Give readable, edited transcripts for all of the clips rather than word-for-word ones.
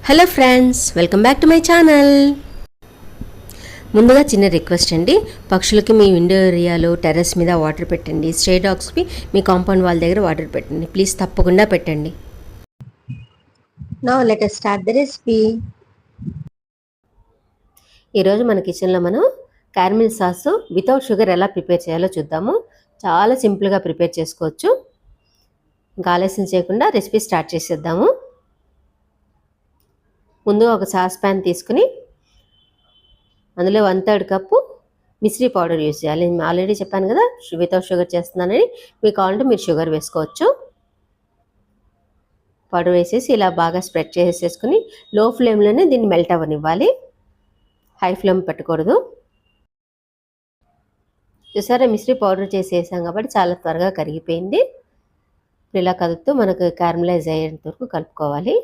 Hello friends, welcome back to my channel. ముందుగా చిన్న request అండి, పక్షులకి మీ విండో ఏరియాలో టెర్రస్ మీద వాటర్ పెట్టండి. స్ట్రే డాగ్స్కి మీ కాంపౌండ్ వాల్ దగ్గర వాటర్ పెట్టండి. ప్లీజ్ తప్పకుండా పెట్టండి. Now let us start the recipe. ఈరోజు మన కిచెన్లో మనం క్యారమిల్ సాస్ వితౌట్ షుగర్ ఎలా ప్రిపేర్ చేయాలో చూద్దాము. చాలా సింపుల్గా ప్రిపేర్ చేసుకోవచ్చు. ఇంకా ఆలస్యం చేయకుండా రెసిపీ స్టార్ట్ చేసేద్దాము. ముందు ఒక సాస్ ప్యాన్ తీసుకుని అందులో 1/3 కప్పు మిశ్రీ పౌడర్ యూజ్ చేయాలి. నేను ఆల్రెడీ చెప్పాను కదా వితౌట్ షుగర్ చేస్తున్నానని. మీకు కావాలంటే మీరు షుగర్ వేసుకోవచ్చు. పౌడర్ వేసేసి ఇలా బాగా స్ప్రెడ్ చేసేసుకుని లో ఫ్లేమ్లోనే దీన్ని మెల్ట్ అవ్వనివ్వాలి. హై ఫ్లేమ్ పెట్టకూడదు. చూసారా, మిశ్రీ పౌడర్ చేసేసాం కాబట్టి చాలా త్వరగా కరిగిపోయింది. ఇలా కలుపుతూ మనకు క్యారమలైజ్ అయ్యేంత వరకు కలుపుకోవాలి.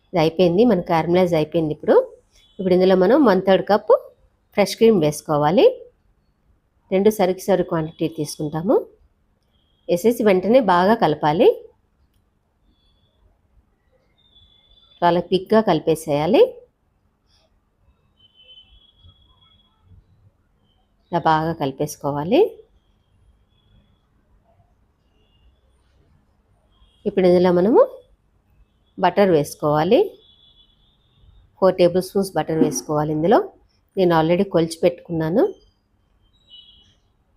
ఇది అయిపోయింది, మనకు క్యారమలైజ్ అయిపోయింది. ఇప్పుడు ఇందులో మనం 1/3 కప్పు ఫ్రెష్ క్రీమ్ వేసుకోవాలి. 2 సరి క్వాంటిటీ తీసుకుంటాము. వేసేసి వెంటనే బాగా కలపాలి. చాలా క్విక్గా కలిపేసేయాలి. ఇలా బాగా కలిపేసుకోవాలి. ఇప్పుడు ఇందులో మనము బటర్ వేసుకోవాలి. 4 టేబుల్ స్పూన్స్ బటర్ వేసుకోవాలి. ఇందులో నేను ఆల్రెడీ కొలిచి పెట్టుకున్నాను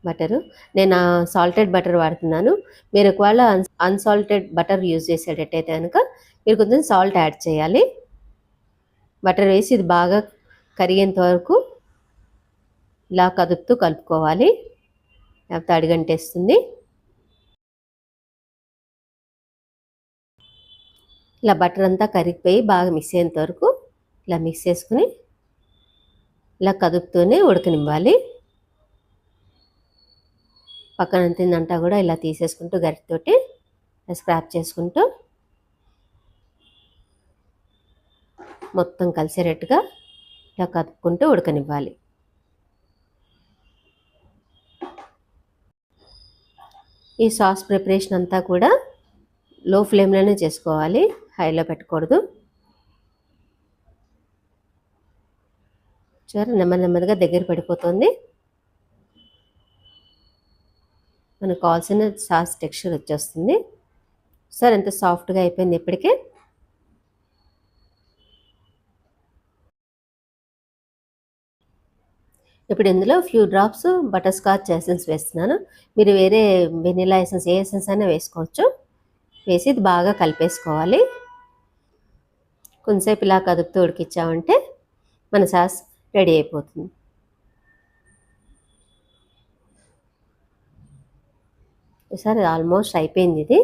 బటరు. నేను సాల్టెడ్ బటర్ వాడుతున్నాను. మీరు ఒకవేళ అన్సాల్టెడ్ బటర్ యూజ్ చేసేటట్టయితే కనుక మీరు కొంచెం సాల్ట్ యాడ్ చేయాలి. బటర్ వేసి ఇది బాగా కరిగేంత వరకు ఇలా కదుపుతూ కలుపుకోవాలి, లేకపోతే అడుగంటేస్తుంది. ఇలా బటర్ అంతా కరిగిపోయి బాగా మిక్స్ అయ్యేంత వరకు ఇలా మిక్స్ చేసుకుని ఇలా కదుపుతూనే ఉడకనివ్వాలి. పక్కన తిందంతా కూడా ఇలా తీసేసుకుంటూ గరిటెతోటి స్క్రాప్ చేసుకుంటూ మొత్తం కలిసేటట్టుగా ఇలా కదుపుకుంటూ ఉడకనివ్వాలి. ఈ సాస్ ప్రిపరేషన్ అంతా కూడా లో ఫ్లేమ్లోనే చేసుకోవాలి, హైలో పెట్టకూడదు. చూసారా, నెమ్మదిగా దగ్గర పడిపోతుంది. మనకు కావాల్సిన సాస్ టెక్స్చర్ వచ్చేస్తుంది. సార్ ఎంత సాఫ్ట్గా అయిపోయింది ఇప్పటికే. ఇప్పుడు ఇందులో few drops butter scotch essence వేస్తున్నాను. మీరు వేరే వెనిలా ఎసెన్స్, ఏ ఎసెన్స్ అయినా వేసుకోవచ్చు. వేసి ఇది బాగా కలిపేసుకోవాలి. కొంచెంసేపు ఇలా కదుపుతూ ఉడికించామంటే మన సాస్ రెడీ అయిపోతుంది. ఈసారి ఆల్మోస్ట్ అయిపోయింది. ఇది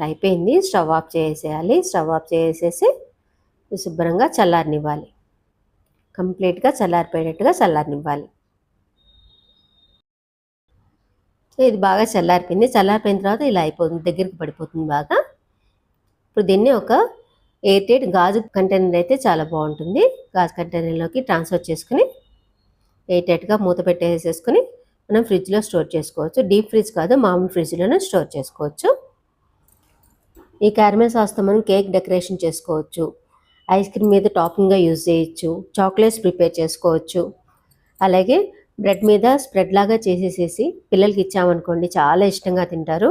అయిపోయింది. స్టవ్ ఆఫ్ చేసేయాలి. స్టవ్ ఆఫ్ చేసేసి శుభ్రంగా చల్లారనివ్వాలి. కంప్లీట్గా చల్లారిపోయేటట్టుగా చల్లారనివ్వాలి. ఇది బాగా చల్లారిపోయింది. చల్లారిపోయిన తర్వాత ఇలా అయిపోతుంది, దగ్గరికి పడిపోతుంది బాగా. ఇప్పుడు దీన్ని ఒక ఎయిర్ గాజు కంటైనర్ అయితే చాలా బాగుంటుంది. గాజు కంటైనర్లోకి ట్రాన్స్ఫర్ చేసుకుని ఎయిర్ మూత పెట్టేసేసుకుని మనం ఫ్రిడ్జ్లో స్టోర్ చేసుకోవచ్చు. డీప్ ఫ్రిడ్జ్ కాదు, మామూలు ఫ్రిడ్జ్లోనే స్టోర్ చేసుకోవచ్చు. ఈ క్యారమెల్ సాస్తో మనం కేక్ డెకరేషన్ చేసుకోవచ్చు, ఐస్ క్రీమ్ మీద టాపింగ్గా యూజ్ చేయొచ్చు, చాక్లెట్స్ ప్రిపేర్ చేసుకోవచ్చు. అలాగే బ్రెడ్ మీద స్ప్రెడ్ లాగా చేసేసేసి పిల్లలకి ఇచ్చామనుకోండి చాలా ఇష్టంగా తింటారు.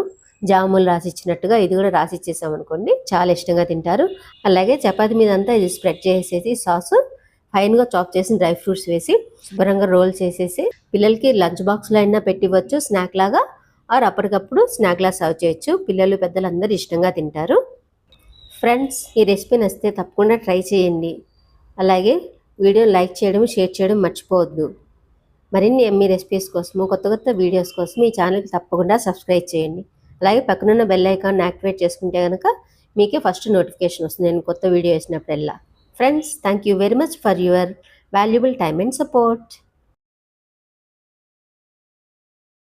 జాములు రాసిచ్చినట్టుగా ఇది కూడా రాసిచ్చేసామనుకోండి చాలా ఇష్టంగా తింటారు. అలాగే చపాతి మీద అంతా ఇది స్ప్రెడ్ చేసేసి సాస్ ఫైన్గా చాప్ చేసిన డ్రై ఫ్రూట్స్ వేసి శుభ్రంగా రోల్ చేసేసి పిల్లలకి లంచ్ బాక్స్లో అయినా పెట్టివ్వచ్చు, స్నాక్ లాగా. ఆర్ అప్పటికప్పుడు స్నాక్ లా సర్వ్ చేయొచ్చు. పిల్లలు పెద్దలు అందరూ ఇష్టంగా తింటారు. ఫ్రెండ్స్, ఈ రెసిపీ నచ్చితే తప్పకుండా ట్రై చేయండి. అలాగే వీడియో లైక్ చేయడం, షేర్ చేయడం మర్చిపోవద్దు. మరిన్ని ఎమ్మీ రెసిపీస్ కోసము, కొత్త వీడియోస్ కోసం ఈ ఛానల్కి తప్పకుండా సబ్స్క్రైబ్ చేయండి. అలాగే పక్కనున్న బెల్ ఐకాన్ యాక్టివేట్ చేసుకుంటే కనుక మీకే ఫస్ట్ నోటిఫికేషన్ వస్తుంది నేను కొత్త వీడియో వేసినప్పుడల్లా. Friends, thank you very much for your valuable time and support.